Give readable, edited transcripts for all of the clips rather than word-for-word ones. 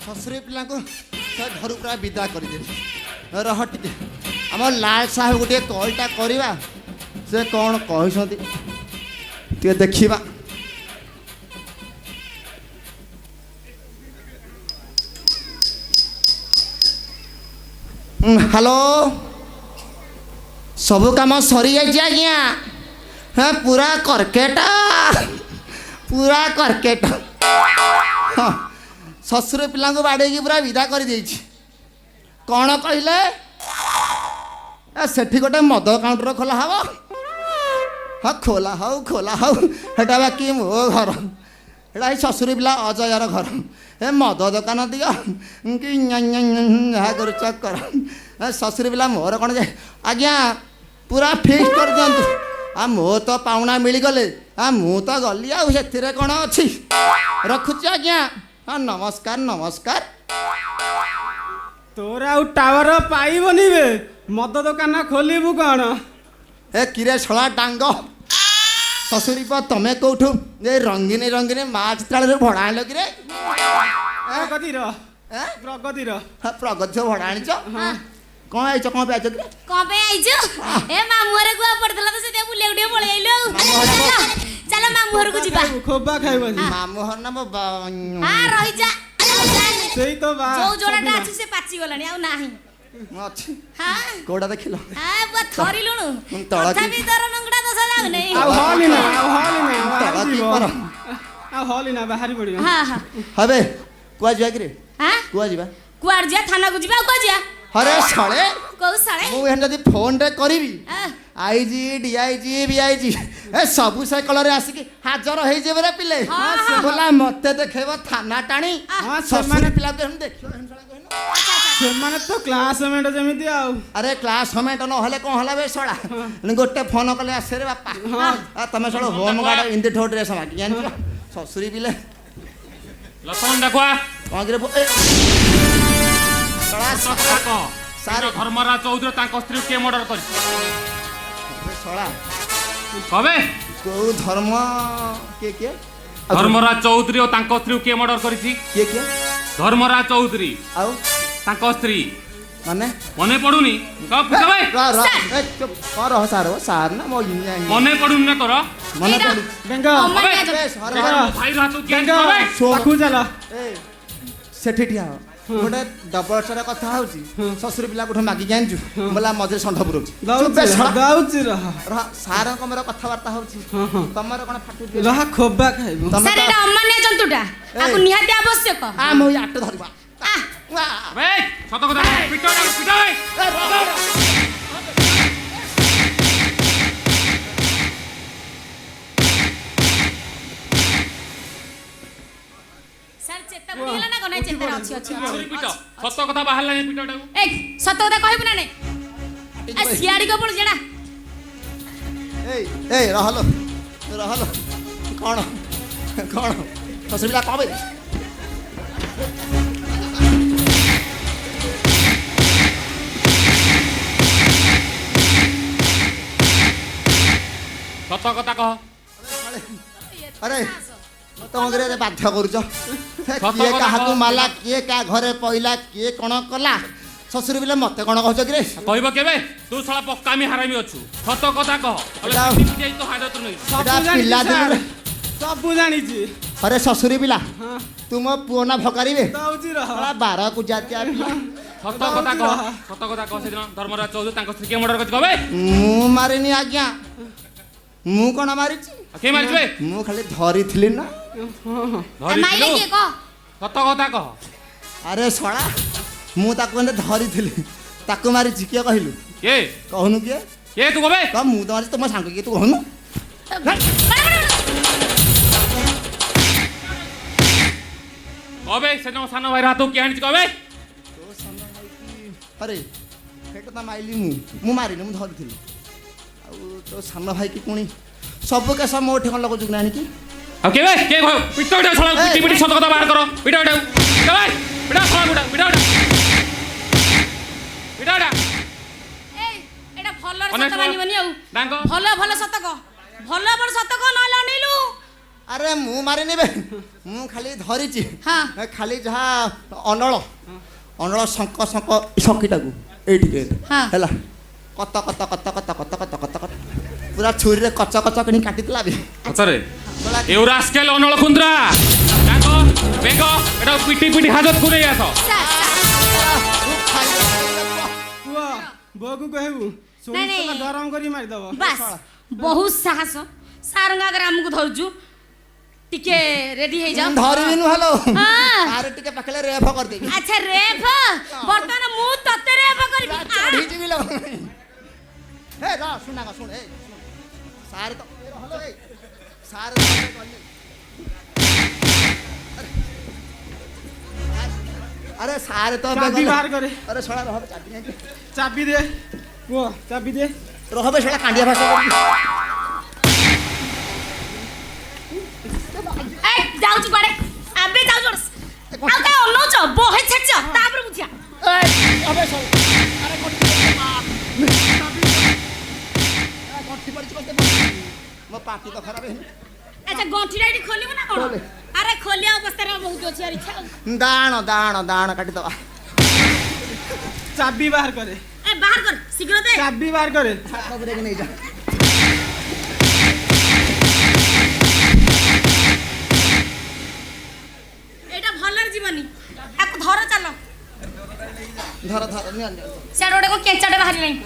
ଶଶୁରୀ ପିଲାଙ୍କୁ ସେ ଘରୁ ପୁରା ବିଦା କରିଦେଲି। ରହ ଟିକେ ଆମ ଲାଲ ସାହେବ ଗୋଟିଏ କଲ୍ଟା କରିବା, ସେ କ'ଣ କହିଛନ୍ତି ଟିକେ ଦେଖିବା। ହ୍ୟାଲୋ, ସବୁ କାମ ସରିଯାଇଛି ଆଜ୍ଞା। ହଁ ପୁରା କର୍କେଟ, ପୁରା କର୍କେଟ। ହଁ ଶ୍ୱଶୁର ପିଲାଙ୍କୁ ବାଡ଼େଇକି ପୁରା ବିଦା କରିଦେଇଛି। କ'ଣ କହିଲେ? ସେଠି ଗୋଟେ ମଦ କାଉଣ୍ଟର ଖୋଲା ହବ। ହଁ ଖୋଲା ହଉ ଖୋଲା ହଉ, ସେଟା ବାକି ମୋ ଘର, ସେଟା ଏଇ ଶ୍ୱଶୁର ପିଲା ଅଜୟର ଘର। ଏ ମଦ ଦୋକାନ ଦିଅ କି ଯାହା କରୁଛ କର, ଶ୍ୱଶୁର ପିଲା ମୋର କ'ଣ ଯେ। ଆଜ୍ଞା ପୁରା ଫିକ୍ସ କରିଦିଅନ୍ତୁ। ଆଉ ମୋ ତ ପାଉଣା ମିଳିଗଲେ, ମୁଁ ତ ଗଲି, ଆଉ ସେଥିରେ କ'ଣ ଅଛି। ରଖୁଛି ଆଜ୍ଞା, ହଁ ନମସ୍କାର ନମସ୍କାର। ତୋର ଆଉ ଟାୱାର ପାଇବନି ବେ, ମଦ ଦୋକାନ ଖୋଲିବୁ କ'ଣ? ଏ କିରେ ଶଳା ଡାଙ୍ଗ, ଶ୍ୱଶୁରୀ ପୁଅ ତମେ କୋଉଠୁ ଏ ରଙ୍ଗିନ ରଙ୍ଗିନ ମାଛ ତାଳରେ ଭଡ଼ା ଆଣିଲ କିରେ? ପ୍ରଗତିର ପ୍ରଗତିର ପ୍ରଗତି ଭଡ଼ା ଆଣିଛ? କ'ଣ ଆଇଛ, କ'ଣ ପାଇଁ ଆଇଛ କିରେ? କ'ଣ ପାଇଁ ଆଇଛୁ? ଏ ମାମୁଁ ଘରେ ଗୁଆ ପଡ଼ିଥିଲା ତ ସେଥିପାଇଁ ବୁଲିବାକୁ ଟିକେ ପଳେଇ ଆଇଲୁ ଆଉ। ଚାଲ ମାମୁଁ ଘରକୁ ଯିବା। ଖୋବା ଖାଇବ ମାମୁଁ ଘର ନା ମୋ ରହିଯା। ସେଇ ତ ଯୋଉ ଯୋଡ଼ାଟା ଅଛି ସେ ପାଚିଗଲାଣି, ଆଉ ନାହିଁ। ଅଛି କୋଉଟା ଦେଖିଲ? ଥରିଲୁଣୁ ତଥାପି ତୋର ନଙ୍ଗଡ଼ା ଦୋଷ ଯାଉନି। ଆଉ ହଲି ନା, ଆଉ ହଲି ନା, ଆଉ ହଲି ନା, ବାହାରି ପଡ଼ିବ। ହବେ କୁଆ ଯିବା କିରେ? କୁଆ ଯିବା? କୁଆଡ଼େ ଯିବା? ଥାନାକୁ ଯିବା। ଆଉ କୁଆ ଯିବା? ହରେ ଶଳେ, କୋଉ ଶଳେ? ମୁଁ ଏହେନ ଯଦି ଫୋନଟେ କରିବି, ଆଇଜି ଡିଆଇଜି ବିଆଇଜି ଏ ସବୁ ସେ କଳରେ ଆସିକି ହାଜର ହେଇଯିବେ ରେ ପିଲେ। ବୋଲା ମତେ ଦେଖେଇବ ଥାନା ଟାଣି, ଶ୍ୱଶୁର ପିଲାକୁ ଦେଖିବ। ସେମାନେ ତ କ୍ଲାସମେଟ ଯେମିତି ଆଉ। ଆରେ କ୍ଲାସମେଟ ନହେଲେ କ'ଣ ହେଲା ବେ ଶଳା, ଗୋଟେ ଫୋନ କଲେ ଆସେ ରେ ବାପା। ତମେ ଶଳ ହୋମ ଗାର୍ଡ ଇନ୍ତି ଠୋ ଡ୍ରେସ ମାଗି ଜାଣିଛ ଶ୍ୱଶୁରୀ ପିଲେ ଲକ୍ଷ୍ମଣ ଡାକୁଆ କ'ଣ କିରେ ସାର୍ ଧର୍ମରାଜ ଚୌଧୁରୀ ତାଙ୍କ ସ୍ତ୍ରୀ କିଏ ମର୍ଡର କରିଛି? ଶଳା କବେ କୋଉ ଧର୍ମ କିଏ କିଏ? ଧର୍ମରାଜ ଚୌଧୁରୀ ଓ ତାଙ୍କ ସ୍ତ୍ରୀ କିଏ ମର୍ଡର କରିଛି? କିଏ କିଏ? ଧର୍ମରାଜ ଚୌଧୁରୀ ଆଉ ତାଙ୍କ ସ୍ତ୍ରୀ ମାନେ ମନେ ପଡୁନି? ସାର୍ ନା ମୋ ମନେ ପଡୁନି ନା ତୋର? ମନେ ପଡୁଛି। ସେଠି ଠିଆ ହବ, ଗୋଟେ ଡବଲ ସରେ କଥା ହଉଛି, ଶ୍ୱଶୁର ପିଲା କୋଠୁ ମାଗିକି ଆଣିଛୁ, ବୋଲା ମଝିରେ ଷଣ୍ଢ ପୁରଉଛି। ସାରଙ୍କ ମୋର କଥାବାର୍ତ୍ତା ହଉଛି, ତମର କ'ଣ ଫାଟୁଛି? ଖୋବା ଖାଇବ। ଅମାନ୍ୟ ଜନ୍ତୁଟା, ତାକୁ ନିହାତି ଆବଶ୍ୟକ। ମୁଁ ଆଟ ଧରିବା। ସତ କଥା ପିଟ ସତ କଥା ବାହାରିଲାନି ପିଟଟାକୁ। ସତ କଥା କହିବୁ ନା ନାଇଁ? ସିଆଡି କପଡ଼ ଯେଡ଼ା ଏଇ ରହଲ ରହଲ କ'ଣ କ'ଣ ଶ୍ୱଶୁର ପିଲା କ'ଣ ବେ? ସତ କଥା କହ। ଆରେ ତମେ ବାଧ୍ୟ କରୁଛ, କିଏ କାହାକୁ ମାଲା, କିଏ କାହା ଘରେ ପଇଲା, କିଏ କ'ଣ କଲା, ଶ୍ୱଶୁର ପିଲା ମତେ କ'ଣ କହୁଛ କିରେ? କହିବ କେବେ? ତୁ ଶଳା ପକାମି ହାରାମି ଅଛୁ। ସତ କଥା କହ। ସବୁ ଜାଣିଛି। ଆରେ ଶ୍ୱଶୁର ପିଲା ତୁମ ପୁଅ ନା ଭକାରିବେ? ବାରକୁ ଜାତିଆ ସତ କଥା କହ, ସତ କଥା କହ। ସେଦିନ ଧର୍ମରାଜ ଚୌଧୁରୀ ତାଙ୍କ ସ୍ତ୍ରୀ କିଏ ମର୍ଡର କରିଛି କବେ? ମୁଁ ମାରିନି ଆଜ୍ଞା, ମୁଁ କ'ଣ ମାରିଛି? କିଏ ମାରିଛି? ମୁଁ ଖାଲି ଧରିଥିଲି ନା। ସତ କଥା କହ। ଆରେ ଶଳା ମୁଁ ତାକୁ ଧରିଥିଲି, ତାକୁ ମାରିଛି। କିଏ କହିଲୁ? କିଏ କହୁନୁ? କିଏ କିଏ ତୁ କବେ? ମୁଁ ତ ମାରିଛି, ତମ ସାଙ୍ଗ କିଏ ତୁ କହୁନୁ? କବେ ସେ ସାନ ଭାଇର ହାତକୁ କିଏ ଆଣିଛି କବେ? ଆରେ ସେ କଥା ମାଇଲି ମୁଁ ମାରିନି, ମୁଁ ଧରିଥିଲି। ଆଉ ତୋ ସାନ ଭାଇ କି ପୁଣି ସବୁ କେସ ମୋ ଠିକଣା ଲଗାଉଛୁ କି ଆଣିକି? ଆଉ କେବେ କିଏ ପିଟ ପିଟି ସତ କଥା ବାହାର କର। ପିଟ ପିଟ ପିଟା ଶଳା ପିଟା ପିଟା ପିଟା ପିଟା ଏଟା ଭଲ ସତ ମାନିବନି। ଆଉ ଭଲ ଭଲ ସତ କହ, ଭଲ ଭଲ ସତ କହ, ନହେଲେ ଅନେଇଲୁ। ଆରେ ମୁଁ ମାରିନି ବେ ମୁଁ ଖାଲି ଧରିଛି ହଁ। ଖାଲି ଯାହା ଅନଳ ଶଙ୍କ ସଙ୍କିଟାକୁ ଏଇଠିକେ ହଁ। ହେଲା କତ କତ କତ କତ କତ କତ କତ କତ ପୁରା ଛୁରୀରେ କଚ କଚ କିଣି କାଟିଥିଲା ବେ ପଛରେ ଏଉରାସ୍କେଲ ଅନଳ କୁନ୍ଦ୍ରା ତାଙ୍କ ବେଗ ଏଟା ପିଟି ପିଟି ହାଜତକୁ ନେଇ ଆସ ପୁଅ ବୋଉକୁ କହିବୁ ନାଇଁ, ନାଇଁ। ସୋରିଷ ଗରମ କରି ମାରିଦବ ବାସ୍ ବହୁତ ସାହସ ସାରଙ୍କ ଆଗରେ ଆମକୁ ଧରୁଛୁ ଟିକେ ରେଡି ହେଇଯାଅ ଧରିବିନୁ ହ୍ୟାଲୋ ହଁ। ଆରେ ଟିକେ ପାଖରେ ରେଫ କରିଦେବି ଆଚ୍ଛା ରେଫ ବର୍ତ୍ତମାନ ମୁଁ ତତେ ରେଫ କରିବି ଚଢିଯିବି ଲୋ ହେ ର ଶୁଣା ଶୁଣ ଏ ସାରେ ତ ହଲୋ ଏ ସାରେ अरे सारे तो चाबी बाहर करे अरे सोला रह चाबी नहीं चाबी दे पुओ चाबी दे रह बे सोला कांडिया भाषा ए जाउछु गडे आबे जाउछु आ का ओनौछ बहे छछ तापर बुझिया अबे सो अरे गंठी पड़ी करते मो पाटी तो खराब है अच्छा गंठी डाइडी खोलिबो ना कोन अरे खोलिया अवस्था रे बहुत अछि यार इच्छा दाण काटी दवा चाबी बाहर करे ए बाहर कर शीघ्र दे चाबी बाहर करे हाथ ब्रेक नहीं जा एटा भलर जीवनी आको धर चलो धर धर निया सेडोडे को केचाडे बाहरी नहीं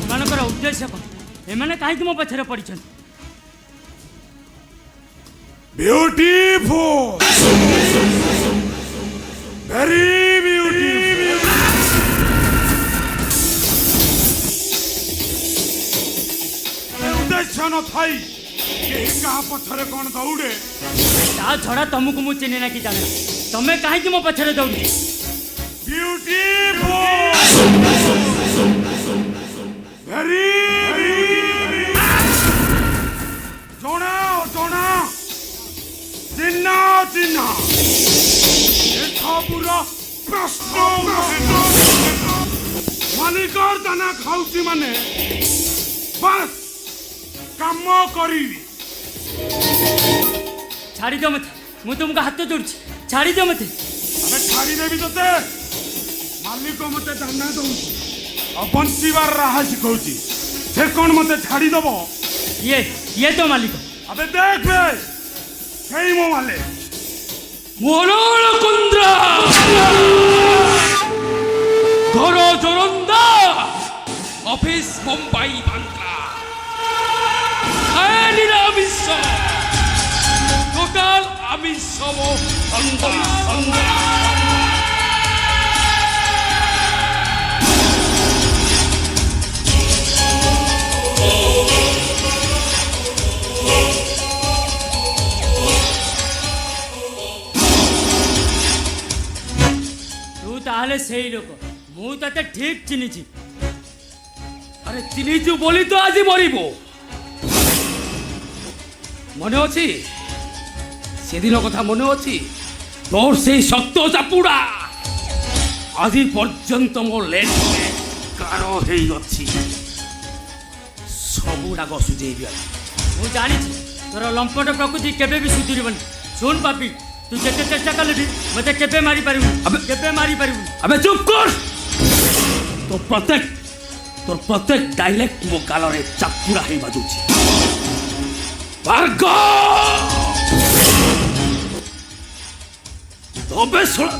ଏମାନଙ୍କର ଉଦ୍ଦେଶ୍ୟ କ'ଣ ଏମାନେ କାହିଁକି ମୋ ପଛରେ ପଡ଼ିଛନ୍ତି Beautiful! Very beautiful! ଉଦ୍ଦେଶ୍ୟ ନଥାଇ କେହି କାହା ପଛରେ କ'ଣ ଦୌଡ଼େ ତା ଛଡ଼ା ତମକୁ ମୁଁ ଚିହ୍ନି ନା କି ଜାଣେ ତମେ କାହିଁକି ମୋ ପଛରେ ଦୌଡ଼ି Beautiful! Very ଜଣା ଚିହ୍ନା ଏସବୁର ପ୍ରଶ୍ନ ମାଲିକର ଦାନା ଖାଉଛି ମାନେ ବାସ୍ କାମ କରିବି ଛାଡ଼ିଦିଅ ମୋତେ ମୁଁ ତୁମକୁ ହାତ ଯୋଡ଼ୁଛି ଛାଡ଼ିଦିଅ ମୋତେ ଆମେ ଛାଡ଼ିଦେବି ତତେ ମାଲିକ ମତେ ଦାନା ଦଉଛି ଆଉ ବଞ୍ଚିବାର ରାହା ଶିଖଉଛି ସେ କ'ଣ ମତେ ଛାଡ଼ିଦବ ଇଏ ତ ମାଲିକ ଆବେ ଦେଖ ସେଇ ମୋ ମାଲେ ଅନଳ କୁନ୍ଦ୍ରା ଘର ଜୋରନ୍ଦା ଅଫିସ ମୁମ୍ବାଇ ବାନ୍ଦ୍ରା ନିରାମିଷ ଟୋଟାଲ ଆମିଷ ତାହେଲେ ସେଇ ଲୋକ ମୁଁ ତତେ ଠିକ୍ ଚିହ୍ନିଛି ଆରେ ଚିହ୍ନିଛୁ ବୋଲି ତ ଆଜି ମରିବ ମନେ ଅଛି ସେଦିନ କଥା ମନେ ଅଛି তোর সেই শক্ত চাপুড়া আজ পর্যন্ত মো লেন্সে কারো হয়ে অছি সবুড়াক সুঝেবি ମୁଁ ଜାଣିଛି ତୋର ଲମ୍ପଟ ପ୍ରକୃତି କେବେ ବି ସୁଧୁରିବନି ଶୁଣ ପାପି ତୁ ଯେତେ ଚେଷ୍ଟା କଲେ ବି ମୋତେ କେବେ ମାରିପାରିବୁନି କେବେ ମାରିପାରିବୁନି আবে চুপ কর তোর প্রত্যেক ডাইলেক্ট মো গালরে চাপুড়া হয়ে বাজুছি ভার্গ তবে শোনা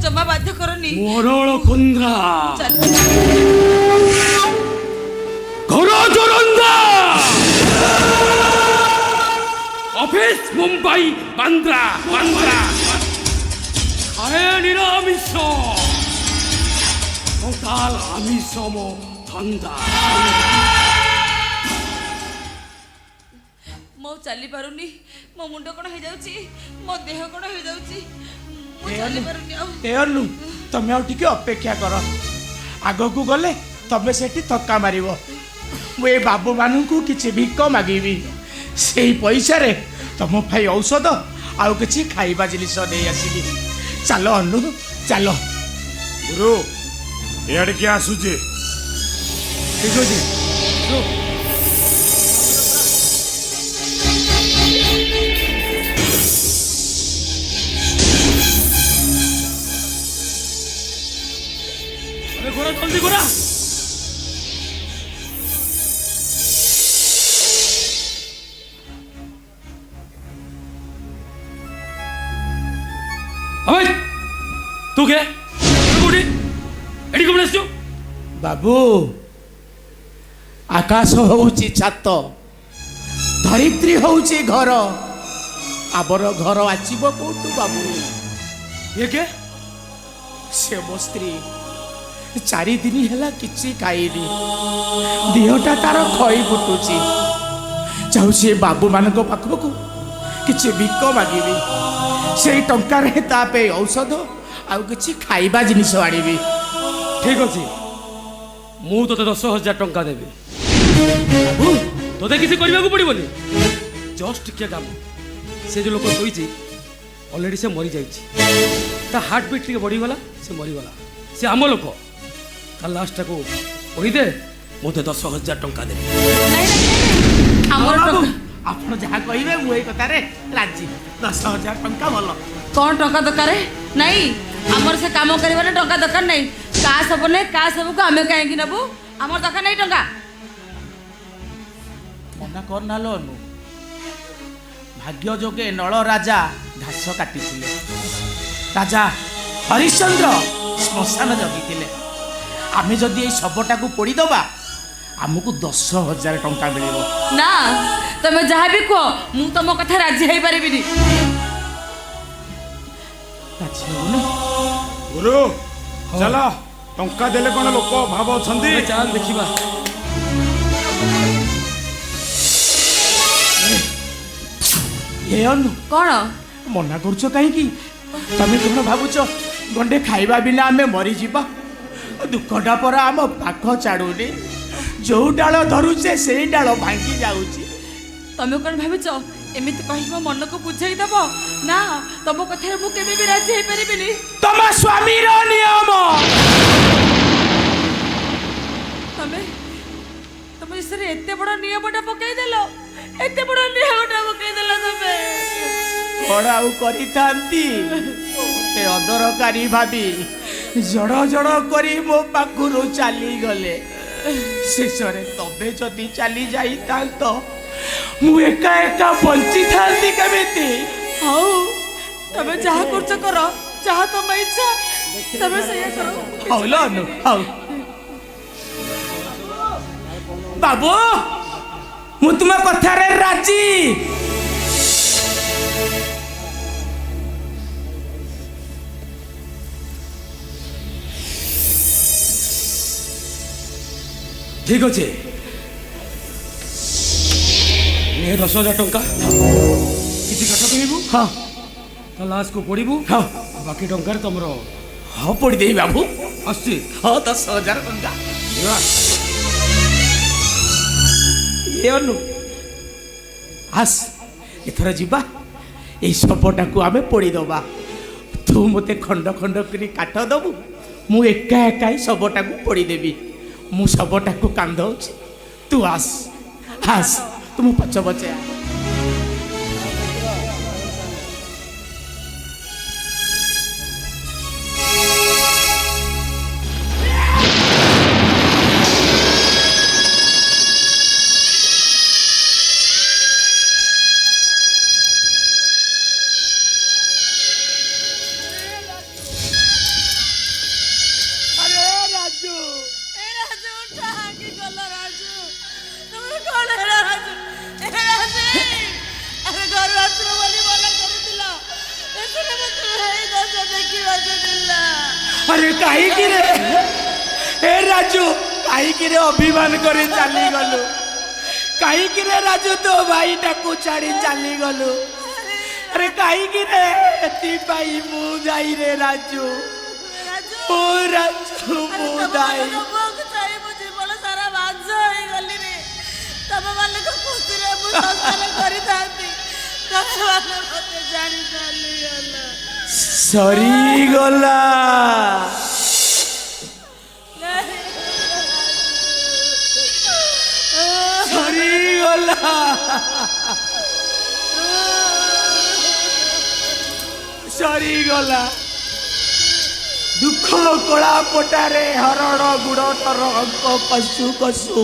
ଜମା ବାଧ୍ୟ କରନି। ମରଳ କୁନ୍ଦ୍ରା ଚାଲ। ଘର ଜୋରନ୍ଦା ଅଫିସ ମୁମ୍ବାଇ ବାନ୍ଦ୍ରା ବାନ୍ଦ୍ରା ଖାଏ ନିରାମିଷ ଟୋଟାଲ ଆମିଷ ମୋ ଧନ୍ଦା। ମୁଁ ଚାଲି ପାରୁନି। ମୋ ମୁଣ୍ଡ କଣ ହେଇଯାଉଛି, ମୋ ଦେହ କଣ ହେଇଯାଉଛି, ମୁଁ ଚାଲି ପାରୁନି ଆଉ। ଏ ଅନୁ ତମେ ଆଉ ଟିକେ ଅପେକ୍ଷା କର, ଆଗକୁ ଗଲେ ତମେ ସେଠି ଥକା ମାରିବ। ମୁଁ ଏ ବାବୁ ମାନଙ୍କୁ କିଛି ଭିକ ମାଗିବି, ସେଇ ପଇସାରେ ତମ ପାଇଁ ଔଷଧ ଆଉ କିଛି ଖାଇବା ଜିନିଷ ନେଇ ଆସିବି। ଚାଲ ଅନୁ ଚାଲ। ଗୁରୁ ଇଆଡ଼େ କିଏ ଆସୁଛି? ଠିକ ଅଛି ঘোড়া জলদি ঘোড়া। ତୁ କେ କୋଉଠି ଏଠି କଣ ଆସିଛୁ? ବାବୁ ଆକାଶ ହଉଛି ଛାତ, ଧରିତ୍ରୀ ହଉଛି ଘର, ଆମର ଘର ଆସିବ କୋଉଠୁ ବାବୁ? ଇଏ କେ? ସେ ମୋ ସ୍ତ୍ରୀ, 4 ଦିନ ହେଲା କିଛି ଖାଇନି, ଦେହଟା ତାର ଖଇ ଫୁଟୁଛି। ଯାଉଛି ଏ ବାବୁମାନଙ୍କ ପାଖକୁ କିଛି ଭିକ ମାଗିବି, ସେଇ ଟଙ୍କାରେ ତା ପାଇଁ ଔଷଧ ଆଉ କିଛି ଖାଇବା ଜିନିଷ ଆଣିବି। ଠିକ ଅଛି, ମୁଁ ତୋତେ 10,000 ଟଙ୍କା ଦେବି। ତୋତେ କିଛି କରିବାକୁ ପଡ଼ିବନି, ଜଷ୍ଟ ଟିକେ କାମ। ସେ ଯେଉଁ ଲୋକ ଶୋଇଛି ଅଲରେଡ଼ି ସେ ମରିଯାଇଛି, ତା ହାର୍ଟ ବିଟ୍ ଟିକେ ବଢ଼ିଗଲା, ସେ ମରିଗଲା। ସେ ଆମ ଲୋକ, ତା ଲାଷ୍ଟଟାକୁ କହିଦେ, ମୁଁ ତୋତେ 10,000 ଟଙ୍କା ଦେବି। ଆମର ବାବୁ, ଟଙ୍କା ଆପଣ ଯାହା କହିବେ ମୁଁ ଏଇ କଥାରେ ରାଜି। 10,000 ଟଙ୍କା ଭଲ। କଣ ଟଙ୍କା ଦରକାର? ନାଇଁ, ଆମର ସେ କାମ କରିବାରେ ଟଙ୍କା ଦରକାର ନାହିଁ। କାଶ ହବ ନାହିଁ, କାଶ ହବକୁ ଆମେ କାହିଁକି ନେବୁ? ଆମର ଦରକାର ନାହିଁ ଟଙ୍କା। ମନା କରନାଲୋ ଅନୁ, ଭାଗ୍ୟ ଯୋଗେ ନଳ ରାଜା ଘାସ କାଟିଥିଲେ, ରାଜା ହରିଶ୍ଚନ୍ଦ୍ର ଶ୍ମଶାନ ଜଗିଥିଲେ। ଆମେ ଯଦି ଏଇ ଶବଟାକୁ ପୋଡ଼ିଦେବା ଆମକୁ 10,000 ଟଙ୍କା ମିଳିବ। ନା, ତମେ ଯାହା ବି କୁହ, ମୁଁ ତମ କଥା ରାଜି ହେଇପାରିବିନି। ରାଜି ହେଉନି? ଗୁରୁ ଚାଲ, ଟଙ୍କା ଦେଲେ କଣ ଲୋକ ଅଭାବ ଅଛନ୍ତି? ଚାଲ ଦେଖିବା। ଏ ଅନୁ, କଣ ମନା କରୁଛ କାହିଁକି? ତମେ କଣ ଭାବୁଛ ଗଣ୍ଡେ ଖାଇବା ବିନା ଆମେ ମରିଯିବା? ଦୁଃଖଟା ପରା ଆମ ପାଖ ଛାଡୁନି, ଯୋଉ ଡାଳ ଧରୁଛେ ସେଇ ଡାଳ ଭାଙ୍ଗି ଯାଉଛି। ତମେ କଣ ଭାବୁଛ ଏମିତି କହିକି ମୋ ମନକୁ ବୁଝେଇ ଦବ? ନା, ତମ କଥାରେ ମୁଁ କେବେ ବି ରାଜି ହେଇପାରିବିନି। ତମ ସ୍ୱାମୀର ନିୟମ। ତମେ ତମ ବିଷୟରେ ଏତେ ବଡ ନିୟମଟା ପକେଇଦେଲ, ଏତେ ବଡ ନିୟମଟା ପକେଇଦେଲ ତମେ। କଣ ଆଉ କରିଥାନ୍ତି? ମତେ ଅଦରକାରୀ ଭାବି ଜଡ଼ ଜଡ଼ କରି ମୋ ପାଖରୁ ଚାଲିଗଲେ। ଶେଷରେ ତମେ ଯଦି ଚାଲି ଯାଇଥାନ୍ତ ମୁଁ ଏକା ଏକା ବଞ୍ଚିଥାନ୍ତି କେମିତି? ହଉ, ତମେ ଯାହା କରୁଛ କର, ଯାହା ତମ ଇଚ୍ଛା ତମେ ସେଇଆ କର। ହଉ ଲୋ ଅନୁ, ହଉ। ବାବୁ, ମୁଁ ତୁମ କଥାରେ ରାଜି। ଠିକ ଅଛି, ନେ 10,000 ଟଙ୍କା। କିଛି କାଠ କିଣିବୁ, ହଁ ତା ଲାଷ୍ଟକୁ ପଡ଼ିବୁ। ହଁ ବାକି ଟଙ୍କାରେ ତମର ହଁ ପୋଡ଼ିଦେବି ବାବୁ। ଆସୁଛି। ହଁ 10,000 ଟଙ୍କା। ଏ ଅନୁ, ଆସ ଏଥର ଯିବା, ଏଇ ଶବଟାକୁ ଆମେ ପୋଡ଼ିଦେବା। ତୁ ମୋତେ ଖଣ୍ଡ ଖଣ୍ଡ କରି କାଠ ଦେବୁ, ମୁଁ ଏକା ଏକା ଏଇ ଶବଟାକୁ ପୋଡ଼ିଦେବି। ମୁଁ ଶବଟାକୁ କାନ୍ଦଉଛି, ତୁ ଆସ ଆସ, ତୁ ମୋ ପଛ ପଛେ ଆ। ଏଥର ମତେ ଭାଇ ଦୋଷ ଦେଖିବାକୁ ଦେଲା। अरे कहीं रे ए राजू कहीं रे अभिमान करे चली गलु कहीं रे राजू तो भाई टाकू छाड़ी चली गलु अरे कहीं रे एती भाई मु जाई रे राजू ओ राजू मु जाई जीवन सारा बांझ होई गली रे तब वाले को खुशी रे मु संसार करी थांती तब वाले मते जानी चली गला सरी गला सरीगला दुख कला पटारे हरण गुड़ तर अंक कसु कसु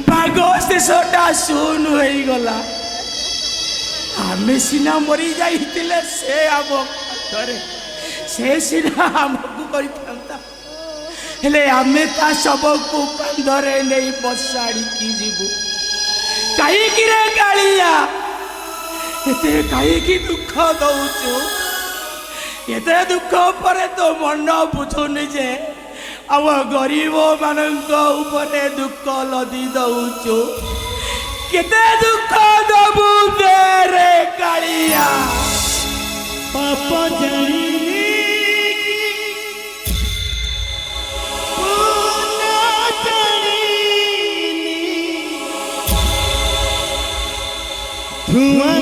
बाघ शेषटा शून हो गला आमे सीना मरी जाइतिले से आम घरे से सीना आमको करता हेले आमे ता सबको कांधरे नहीं बसाड़ी की जीवु कहीं रे कालिया एते कहीं दुख दौचु एते दुख पर तो मन बुझुनि जे आम गरीब मानक उपरे दुख लदी दौचु केते दुख दबु दे रे कालिया पाप जानी धुआं